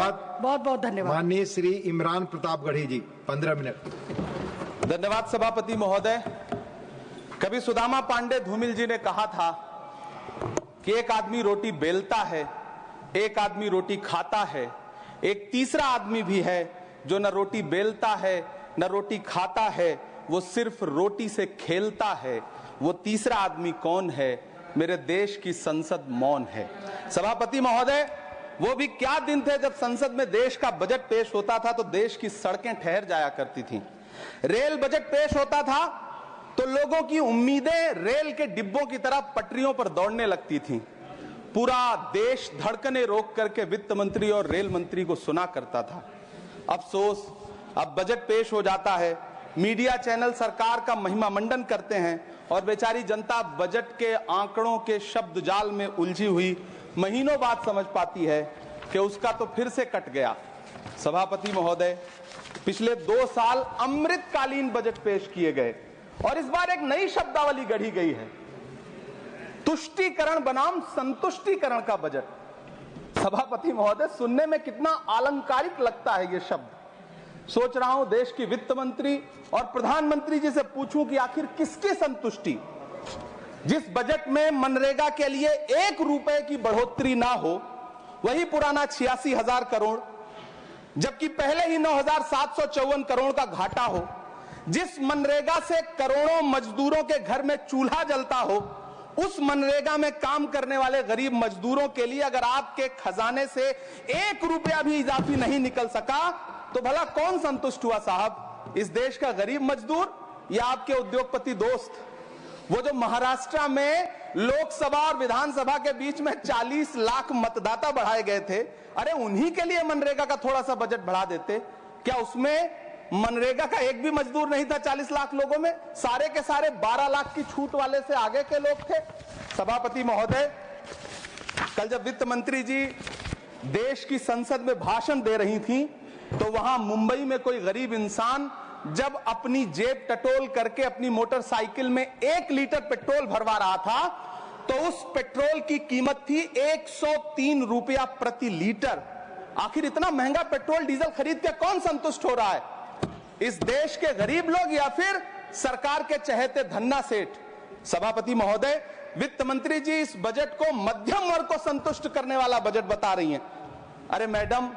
धन्यवाद। बहुत बहुत धन्यवाद। माननीय श्री इमरान प्रतापगढ़ी जी 15 मिनट। धन्यवाद सभापति महोदय। कभी सुदामा पांडे धूमिल जी ने कहा था कि एक आदमी रोटी बेलता है, एक आदमी रोटी खाता है, एक तीसरा आदमी भी है जो न रोटी बेलता है न रोटी खाता है, वो सिर्फ रोटी से खेलता है। वो तीसरा आदमी कौन है? मेरे देश की संसद मौन है। सभापति महोदय, वो भी क्या दिन थे जब संसद में देश का बजट पेश होता था तो देश की सड़कें ठहर जाया करती थीं। रेल बजट पेश होता था तो लोगों की उम्मीदें रेल के डिब्बों की तरह पटरियों पर दौड़ने लगती थीं। पूरा देश धड़कने रोक करके वित्त मंत्री और रेल मंत्री को सुना करता था। अफसोस, अब बजट पेश हो जाता है, मीडिया चैनल सरकार का महिमा मंडन करते हैं और बेचारी जनता बजट के आंकड़ों के शब्द जाल में उलझी हुई महीनों बाद समझ पाती है कि उसका तो फिर से कट गया। सभापति महोदय, पिछले 2 साल अमृतकालीन बजट पेश किए गए और इस बार एक नई शब्दावली गढ़ी गई है, तुष्टीकरण बनाम संतुष्टीकरण का बजट। सभापति महोदय, सुनने में कितना अलंकारिक लगता है ये शब्द। सोच रहा हूं देश की वित्त मंत्री और प्रधानमंत्री जी से पूछूं कि आखिर किसकी संतुष्टि? जिस बजट में मनरेगा के लिए 1 रुपए की बढ़ोतरी ना हो, वही पुराना 86,000 करोड़, जबकि पहले ही 9,754 करोड़ का घाटा हो, जिस मनरेगा से करोड़ों मजदूरों के घर में चूल्हा जलता हो, उस मनरेगा में काम करने वाले गरीब मजदूरों के लिए अगर आपके खजाने से 1 रुपया भी इजाफी नहीं निकल सका तो भला कौन संतुष्ट हुआ साहब? इस देश का गरीब मजदूर या आपके उद्योगपति दोस्त? वो जो महाराष्ट्र में लोकसभा और विधानसभा के बीच में 40 लाख मतदाता बढ़ाए गए थे, अरे उन्हीं के लिए मनरेगा का थोड़ा सा बजट बढ़ा देते। क्या उसमें मनरेगा का एक भी मजदूर नहीं था? 40 लाख लोगों में सारे के सारे 12 लाख की छूट वाले से आगे के लोग थे। सभापति महोदय, कल जब वित्त मंत्री जी देश की संसद में भाषण दे रही थी तो वहां मुंबई में कोई गरीब इंसान जब अपनी जेब टटोल करके अपनी मोटरसाइकिल में 1 लीटर पेट्रोल भरवा रहा था तो उस पेट्रोल की कीमत थी 103 रुपया प्रति लीटर। आखिर इतना महंगा पेट्रोल डीजल खरीद के कौन संतुष्ट हो रहा है? इस देश के गरीब लोग या फिर सरकार के चहेते धन्ना सेठ? सभापति महोदय, वित्त मंत्री जी इस बजट को मध्यम वर्ग को संतुष्ट करने वाला बजट बता रही हैं। अरे मैडम,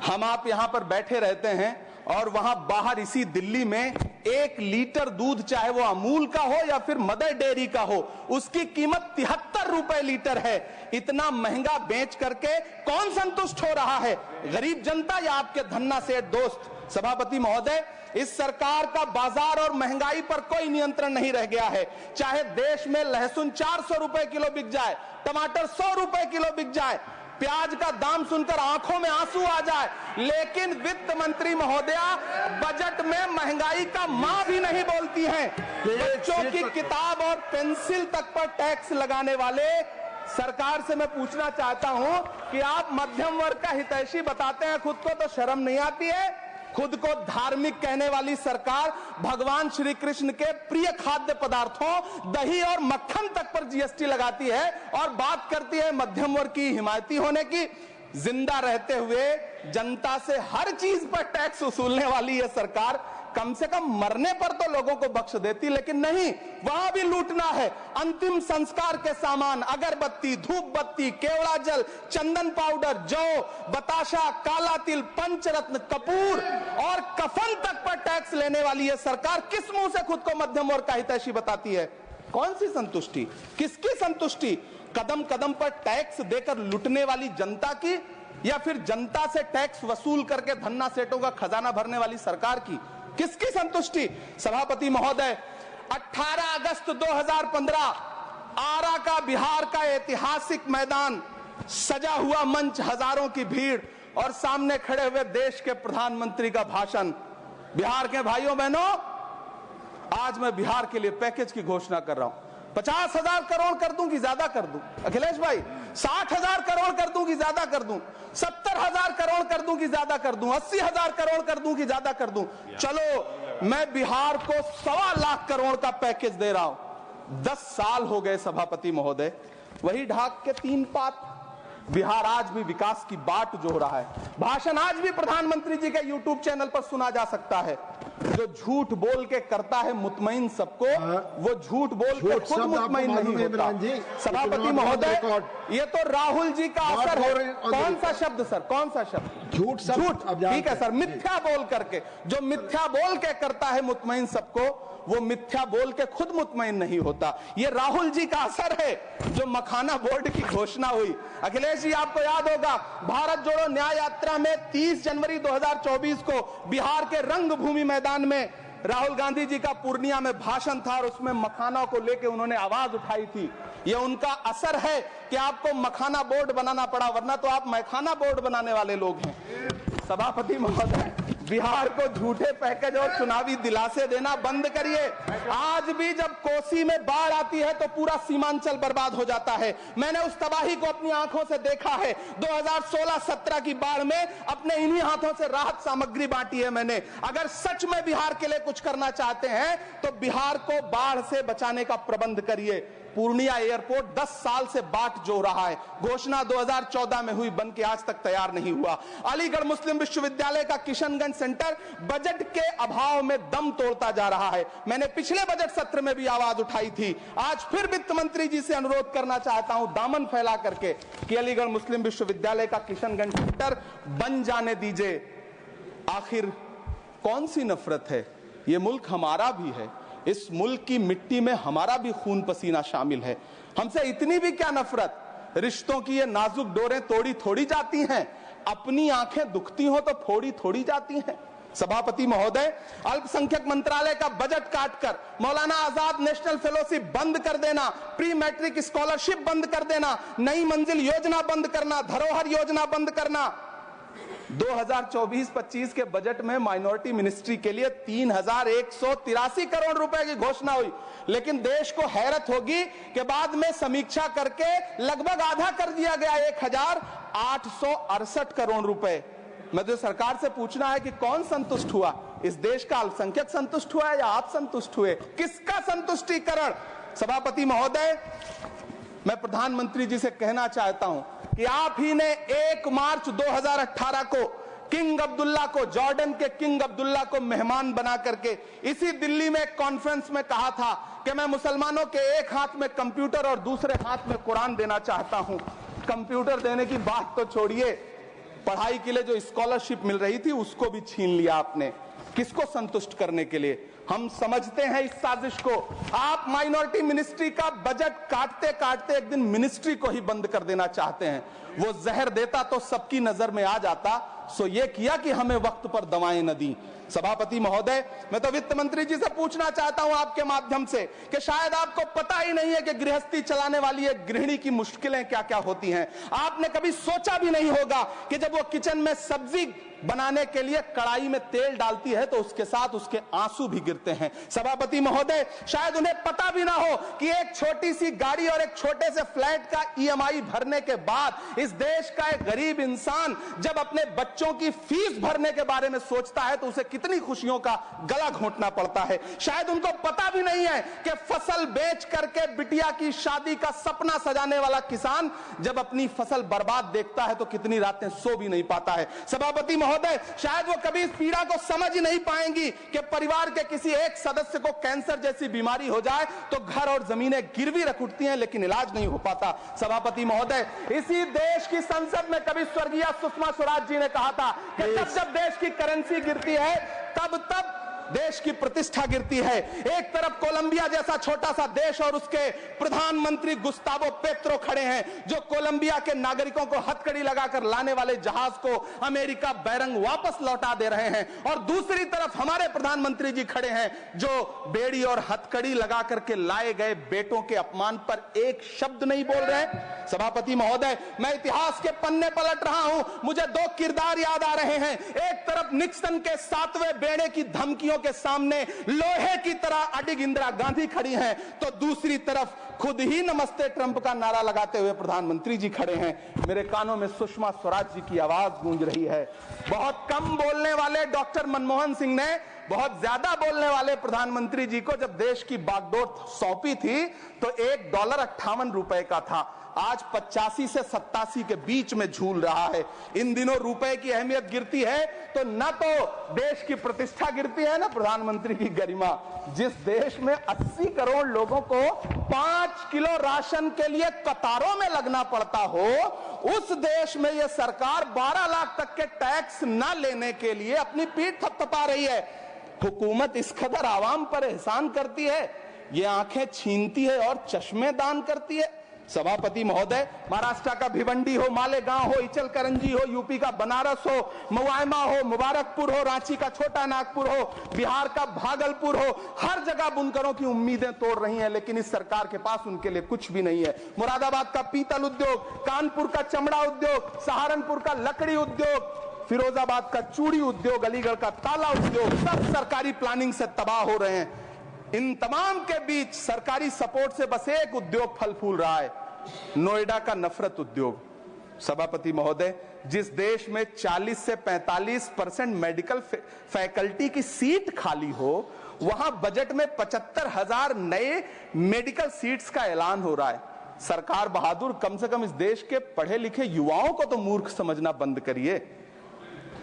हम आप यहां पर बैठे रहते हैं और वहां बाहर इसी दिल्ली में 1 लीटर दूध, चाहे वो अमूल का हो या फिर मदर डेयरी का हो, उसकी कीमत 73 रुपए लीटर है। इतना महंगा बेच करके कौन संतुष्ट हो रहा है? गरीब जनता या आपके धन्ना सेठ दोस्त? सभापति महोदय, इस सरकार का बाजार और महंगाई पर कोई नियंत्रण नहीं रह गया है। चाहे देश में लहसुन 400 रुपए किलो बिक जाए, टमाटर 100 रुपए किलो बिक जाए, प्याज का दाम सुनकर आंखों में आंसू आ जाए, लेकिन वित्त मंत्री महोदया बजट में महंगाई का मां भी नहीं बोलती हैं। बच्चों की किताब और पेंसिल तक पर टैक्स लगाने वाले सरकार से मैं पूछना चाहता हूं कि आप मध्यम वर्ग का हितैषी बताते हैं खुद को, तो शर्म नहीं आती है? खुद को धार्मिक कहने वाली सरकार भगवान श्री कृष्ण के प्रिय खाद्य पदार्थों दही और मक्खन तक पर जीएसटी लगाती है और बात करती है मध्यम वर्ग की हिमायती होने की। जिंदा रहते हुए जनता से हर चीज पर टैक्स वसूलने वाली यह सरकार कम से कम मरने पर तो लोगों को बख्श देती, लेकिन नहीं, वहां भी लूटना है। अंतिम संस्कार के सामान, अगरबत्ती, धूप बत्ती, केवड़ा जल, चंदन पाउडर, जौ, बताशा, काला तिल, पंचरत्न, कपूर और कफन तक पर टैक्स लेने वाली यह सरकार किस मुंह से खुद को मध्यम वर्ग का हितैषी बताती है? कौन सी संतुष्टि? किसकी संतुष्टि? कदम कदम पर टैक्स देकर लूटने वाली जनता की या फिर जनता से टैक्स वसूल करके धन्ना सेठों का खजाना भरने वाली सरकार की? किसकी संतुष्टि? सभापति महोदय, 18 अगस्त 2015 आरा का बिहार का ऐतिहासिक मैदान, सजा हुआ मंच, हजारों की भीड़ और सामने खड़े हुए देश के प्रधानमंत्री का भाषण। बिहार के भाइयों बहनों, आज मैं बिहार के लिए पैकेज की घोषणा कर रहा हूं। 50,000 करोड़ कर दूं कि ज्यादा कर दूं? अखिलेश भाई, 60,000 करोड़ कर दूं कि ज्यादा कर दूं? 70,000 करोड़ कर दूं कि ज्यादा कर दूं? 80,000 करोड़ कर दूं कि ज्यादा कर दूं? चलो, मैं बिहार को 1.25 लाख करोड़ का पैकेज दे रहा हूं। 10 साल हो गए सभापति महोदय, वही ढाक के 3 पात, बिहार आज भी विकास की बाट जो हो रहा है। भाषण आज भी प्रधानमंत्री जी के यूट्यूब चैनल पर सुना जा सकता है। जो झूठ बोल के करता है मुतमईन सबको, वो झूठ बोल के खुद मुतमईन नहीं होता। सभापति महोदय, ये तो राहुल जी का असर है। कौन सा शब्द सर, कौन सा शब्द? झूठ। ठीक है सर, मिथ्या बोल करके, जो मिथ्या बोल के करता है मुतमईन सबको, वो मिथ्या बोल के खुद मुतमईन नहीं होता। ये राहुल जी का असर है। जो मखाना बोर्ड की घोषणा हुई, अखिलेश जी आपको याद होगा, भारत जोड़ो न्याय यात्रा में 30 जनवरी 2024 को बिहार के रंगभूमि मैदान में राहुल गांधी जी का पूर्णिया में भाषण था और उसमें मखाना को लेकर उन्होंने आवाज उठाई थी। ये उनका असर है कि आपको मखाना बोर्ड बनाना पड़ा, वरना तो आप मैखाना बोर्ड बनाने वाले लोग हैं। सभापति महोदय, बिहार को झूठे पैकेज और चुनावी दिलासे देना बंद करिए। आज भी जब कोसी में बाढ़ आती है तो पूरा सीमांचल बर्बाद हो जाता है। मैंने उस तबाही को अपनी आंखों से देखा है। 2016-17 की बाढ़ में अपने इन्हीं हाथों से राहत सामग्री बांटी है मैंने। अगर सच में बिहार के लिए कुछ करना चाहते हैं तो बिहार को बाढ़ से बचाने का प्रबंध करिए। पूर्णिया एयरपोर्ट 10 साल से बाट जो रहा है, घोषणा 2014 में हुई, बन के आज तक तैयार नहीं हुआ। अलीगढ़ मुस्लिम विश्वविद्यालय का किशनगंज सेंटर बजट के अभाव में दम तोड़ता जा रहा है। मैंने पिछले बजट सत्र में भी आवाज उठाई थी। आज फिर वित्त मंत्री जी से अनुरोध करना चाहता हूं, दामन फैला करके, कि अलीगढ़ मुस्लिम विश्वविद्यालय का किशनगंज सेंटर बन जाने दीजिए। आखिर कौन सी नफरत है? ये मुल्क हमारा भी है। इस मुल्क की मिट्टी में हमारा भी खून पसीना शामिल है। हमसे इतनी भी क्या नफरत? रिश्तों की ये नाजुक डोरें तोड़ी थोड़ी जाती हैं। अपनी आंखें दुखती हो तो फोड़ी थोड़ी जाती हैं। सभापति महोदय, अल्पसंख्यक मंत्रालय का बजट काटकर मौलाना आजाद नेशनल फेलोशिप बंद कर देना, प्री मैट्रिक स्कॉलरशिप बंद कर देना, नई मंजिल योजना बंद करना, धरोहर योजना बंद करना। 2024-25 के बजट में माइनॉरिटी मिनिस्ट्री के लिए 3183 करोड़ रुपए की घोषणा हुई, लेकिन देश को हैरत होगी कि बाद में समीक्षा करके लगभग आधा कर दिया गया, 1868 करोड़ रुपए। मैं तो सरकार से पूछना है कि कौन संतुष्ट हुआ? इस देश का अल्पसंख्यक संतुष्ट हुआ या आप संतुष्ट हुए? किसका संतुष्टिकरण? सभापति महोदय, मैं प्रधानमंत्री जी से कहना चाहता हूं कि आप ही ने 1 मार्च 2018 को किंग अब्दुल्ला को, जॉर्डन के किंग अब्दुल्ला को मेहमान बना करके इसी दिल्ली में एक कॉन्फ्रेंस में कहा था कि मैं मुसलमानों के एक हाथ में कंप्यूटर और दूसरे हाथ में कुरान देना चाहता हूं। कंप्यूटर देने की बात तो छोड़िए, पढ़ाई के लिए जो स्कॉलरशिप मिल रही थी उसको भी छीन लिया आपने। किसको संतुष्ट करने के लिए? हम समझते हैं इस साजिश को। आप माइनॉरिटी मिनिस्ट्री का बजट काटते काटते एक दिन मिनिस्ट्री को ही बंद कर देना चाहते हैं। वो जहर देता तो सबकी नजर में आ जाता, सो ये किया कि हमें वक्त पर दवाएं न दी। सभापति महोदय, मैं तो वित्त मंत्री जी से पूछना चाहता हूं आपके माध्यम से कि शायद आपको पता ही नहीं है कि गृहस्थी चलाने वाली एक गृहिणी की मुश्किलें क्या क्या होती हैं। आपने कभी सोचा भी नहीं होगा कि जब वो किचन में सब्जी बनाने के लिए कड़ाई में तेल डालती है तो उसके साथ उसके आंसू भी गिरते हैं। सभापति महोदय, शायद उन्हें पता भी ना हो कि एक छोटी सी गाड़ी और एक छोटे से फ्लैट का EMI भरने के बाद इस देश का एक गरीब इंसान जब अपने बच्चों की फीस भरने के बारे में सोचता है तो उसे कितनी खुशियों का गला घोंटना पड़ता है। शायद उनको पता भी नहीं है कि फसल बेच करके बिटिया की शादी का सपना सजाने वाला किसान जब अपनी फसल बर्बाद देखता है तो कितनी रातें सो भी नहीं पाता है। सभापति महोदय, शायद वो कभी इस पीड़ा को समझ ही नहीं पाएंगी कि परिवार के किसी एक सदस्य को कैंसर जैसी बीमारी हो जाए तो घर और जमीनें गिरवी रख उठती हैं, लेकिन इलाज नहीं हो पाता। सभापति महोदय, इसी देश की संसद में कभी स्वर्गीय सुषमा स्वराज जी ने कहा था कि जब देश की करेंसी गिरती है तब देश की प्रतिष्ठा गिरती है। एक तरफ कोलंबिया जैसा छोटा सा देश और उसके प्रधानमंत्री गुस्तावो पेत्रो खड़े हैं जो कोलंबिया के नागरिकों को हथकड़ी लगाकर लाने वाले जहाज को अमेरिका बैरंग वापस लौटा दे रहे हैं, और दूसरी तरफ हमारे प्रधानमंत्री जी खड़े हैं जो बेड़ी और हथकड़ी लगा करके लाए गए बेटों के अपमान पर एक शब्द नहीं बोल रहे। सभापति महोदय, मैं इतिहास के पन्ने पलट रहा हूं, मुझे 2 किरदार याद आ रहे हैं। एक तरफ निक्सन के 7वें बेड़े की धमकियों के सामने लोहे की तरह अडिग इंदिरा गांधी खड़ी हैं, तो दूसरी तरफ खुद ही नमस्ते ट्रंप का नारा लगाते हुए प्रधानमंत्री जी खड़े हैं। मेरे कानों में सुषमा स्वराज जी की आवाज गूंज रही है। बहुत कम बोलने वाले डॉक्टर मनमोहन सिंह ने बहुत ज्यादा बोलने वाले प्रधानमंत्री जी को जब देश की बागडोर सौंपी थी तो $1.58 का था, आज 85 से 87 के बीच में झूल रहा है। इन दिनों रुपए की अहमियत गिरती है तो न तो देश की प्रतिष्ठा गिरती है ना प्रधानमंत्री की गरिमा। जिस देश में 80 करोड़ लोगों को 5 किलो राशन के लिए कतारों में लगना पड़ता हो, उस देश में यह सरकार 12 लाख तक के टैक्स न लेने के लिए अपनी पीठ थपथपा रही है। हुकूमत इस कदर आवाम पर एहसान करती है, ये आंखें छीनती है और चश्मे दान करती है। सभापति महोदय, महाराष्ट्र का भिवंडी हो, मालेगांव हो, इचल करंजी हो, यूपी का बनारस हो, मुआयमा हो, मुबारकपुर हो, रांची का छोटा नागपुर हो, बिहार का भागलपुर हो, हर जगह बुनकरों की उम्मीदें तोड़ रही हैं, लेकिन इस सरकार के पास उनके लिए कुछ भी नहीं है। मुरादाबाद का पीतल उद्योग, कानपुर का चमड़ा उद्योग, सहारनपुर का लकड़ी उद्योग, फिरोजाबाद का चूड़ी उद्योग, अलीगढ़ का ताला उद्योग, सब सरकारी प्लानिंग से तबाह हो रहे हैं। इन तमाम के बीच सरकारी सपोर्ट से बस एक उद्योग फल फूल रहा है, नोएडा का नफरत उद्योग। सभापति महोदय, जिस देश में 40 से 45% मेडिकल फैकल्टी की सीट खाली हो, वहां बजट में 75,000 नए मेडिकल सीट्स का ऐलान हो रहा है। सरकार बहादुर, कम से कम इस देश के पढ़े लिखे युवाओं को तो मूर्ख समझना बंद करिए।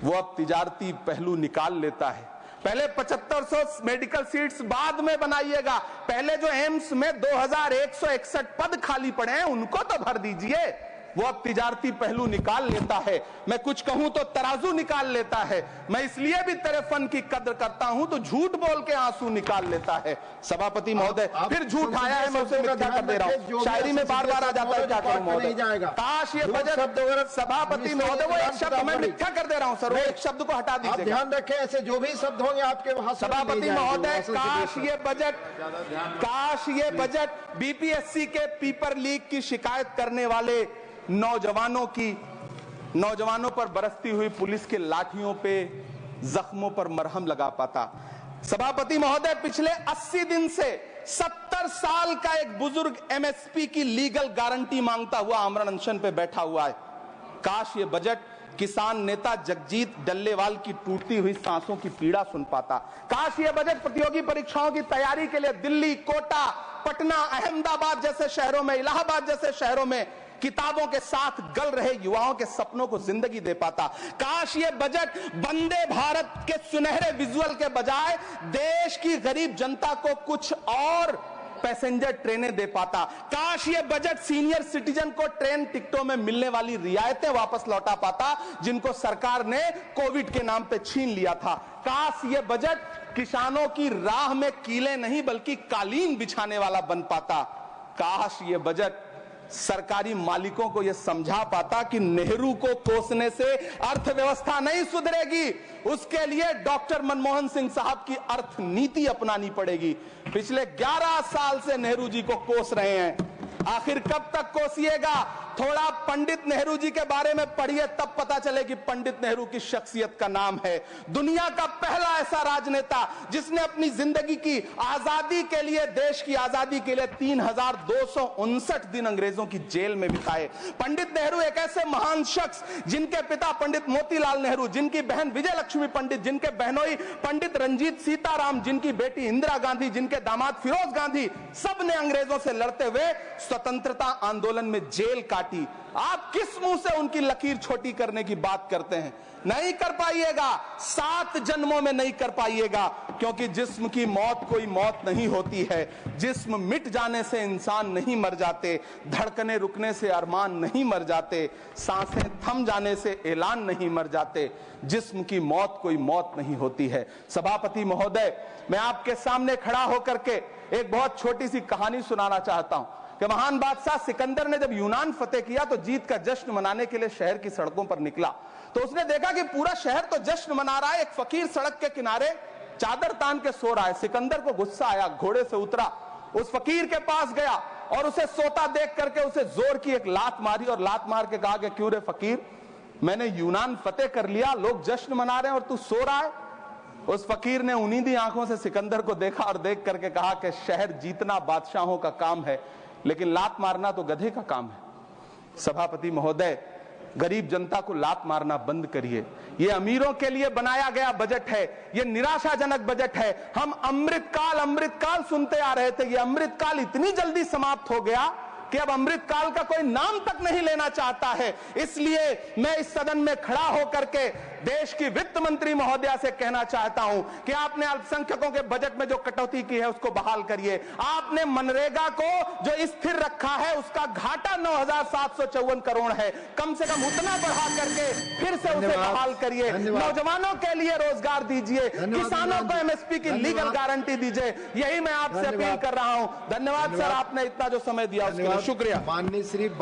वो अब तिजारती पहलू निकाल लेता है। पहले 7500 मेडिकल सीट्स बाद में बनाइएगा, पहले जो एम्स में 2161 पद खाली पड़े हैं उनको तो भर दीजिए। वो अब तिजारती पहलू निकाल लेता है। मैं कुछ कहूं तो तराजू निकाल लेता है। मैं इसलिए भी तेरे फन की कद्र करता हूं तो झूठ बोल के आंसू निकाल लेता है। सभापति महोदय, फिर झूठ आया है, मैं उसे मिथ्या कर दे रहा हूं। शायरी में बार बार आ जाता है, क्या करूं महोदय। काश ये बजट, सभापति महोदय, वो एक शब्द मैं मिथ्या कर दे रहा हूं सर, वो एक शब्द को हटा दीजिए। ध्यान रखें, ऐसे जो भी शब्द होंगे आपके वहां। सभापति महोदय, काश ये बजट बीपीएससी के पेपर लीक की शिकायत करने वाले नौजवानों पर बरसती हुई पुलिस के लाठियों पे, जख्मों पर मरहम लगा पाता। सभापति महोदय, पिछले 80 दिन से 70 साल का एक बुजुर्ग एमएसपी की लीगल गारंटी मांगता हुआ आमरण अनशन पे बैठा हुआ है। काश ये बजट किसान नेता जगजीत डल्लेवाल की टूटती हुई सांसों की पीड़ा सुन पाता। काश ये बजट प्रतियोगी परीक्षाओं की तैयारी के लिए दिल्ली, कोटा, पटना, अहमदाबाद जैसे शहरों में, इलाहाबाद जैसे शहरों में किताबों के साथ गल रहे युवाओं के सपनों को जिंदगी दे पाता। काश ये बजट वंदे भारत के सुनहरे विजुअल के बजाय देश की गरीब जनता को कुछ और पैसेंजर ट्रेनें दे पाता। काश ये बजट सीनियर सिटीजन को ट्रेन टिकटों में मिलने वाली रियायतें वापस लौटा पाता, जिनको सरकार ने कोविड के नाम पे छीन लिया था। काश ये बजट किसानों की राह में कीले नहीं बल्कि कालीन बिछाने वाला बन पाता। काश ये बजट सरकारी मालिकों को यह समझा पाता कि नेहरू को कोसने से अर्थव्यवस्था नहीं सुधरेगी, उसके लिए डॉक्टर मनमोहन सिंह साहब की अर्थ नीति अपनानी पड़ेगी। पिछले 11 साल से नेहरू जी को कोस रहे हैं, आखिर कब तक कोसिएगा। थोड़ा पंडित नेहरू जी के बारे में पढ़िए, तब पता चले कि पंडित नेहरू की शख्सियत का नाम है। दुनिया का पहला ऐसा राजनेता जिसने अपनी जिंदगी की आजादी के लिए, देश की आजादी के लिए 3259 दिन अंग्रेजों की जेल में बिताए। पंडित नेहरू एक ऐसे महान शख्स जिनके पिता पंडित मोतीलाल नेहरू, जिनकी बहन विजय लक्ष्मी पंडित, जिनके बहनोई पंडित रंजीत सीताराम, जिनकी बेटी इंदिरा गांधी, जिनके दामाद फिरोज गांधी, सब ने अंग्रेजों से लड़ते हुए स्वतंत्रता आंदोलन में जेल काटी। आप किस मुंह से उनकी लकीर छोटी करने की बात करते हैं? नहीं कर पाइएगा, 7 जन्मों में नहीं कर पाइएगा, क्योंकि जिस्म की मौत कोई मौत नहीं होती है। जिस्म मिट जाने से इंसान नहीं मर जाते, धड़कने रुकने से अरमान नहीं मर जाते, सांसें थम जाने से ऐलान नहीं मर जाते। जिस्म की मौत कोई मौत नहीं होती है। सभापति महोदय, मैं आपके सामने खड़ा होकर के एक बहुत छोटी सी कहानी सुनाना चाहता हूं कि महान बादशाह सिकंदर ने जब यूनान फतेह किया तो जीत का जश्न मनाने के लिए शहर की सड़कों पर निकला। तो उसने देखा कि पूरा शहर तो जश्न मना रहा है, एक फकीर सड़क के किनारे चादर तान के सो रहा है। सिकंदर को गुस्सा आया, घोड़े से उतरा, उस फकीर के पास गया और उसे सोता देख करके उसे जोर की एक लात मारी और लात मार के कहा कि क्यों रे फकीर, मैंने यूनान फतेह कर लिया, लोग जश्न मना रहे हैं और तू सो रहा है। उस फकीर ने उन्नीदी आंखों से सिकंदर को देखा और देख करके कहा कि शहर जीतना बादशाहों का काम है, लेकिन लात मारना तो गधे का काम है। सभापति महोदय, गरीब जनता को लात मारना बंद करिए। ये अमीरों के लिए बनाया गया बजट है, ये निराशाजनक बजट है। हम अमृतकाल सुनते आ रहे थे, ये अमृतकाल इतनी जल्दी समाप्त हो गया कि अब अमृतकाल का कोई नाम तक नहीं लेना चाहता है। इसलिए मैं इस सदन में खड़ा होकर के देश की वित्त मंत्री महोदया से कहना चाहता हूं कि आपने अल्पसंख्यकों के बजट में जो कटौती की है उसको बहाल करिए। आपने मनरेगा को जो स्थिर रखा है उसका घाटा 9,754 करोड़ है, कम से कम उतना बढ़ा करके फिर से उसे बहाल करिए। नौजवानों के लिए रोजगार दीजिए, किसानों को एमएसपी की लीगल गारंटी दीजिए। यही मैं आपसे अपील कर रहा हूं। धन्यवाद सर, आपने इतना जो समय दिया उसके लिए शुक्रिया। माननीय श्री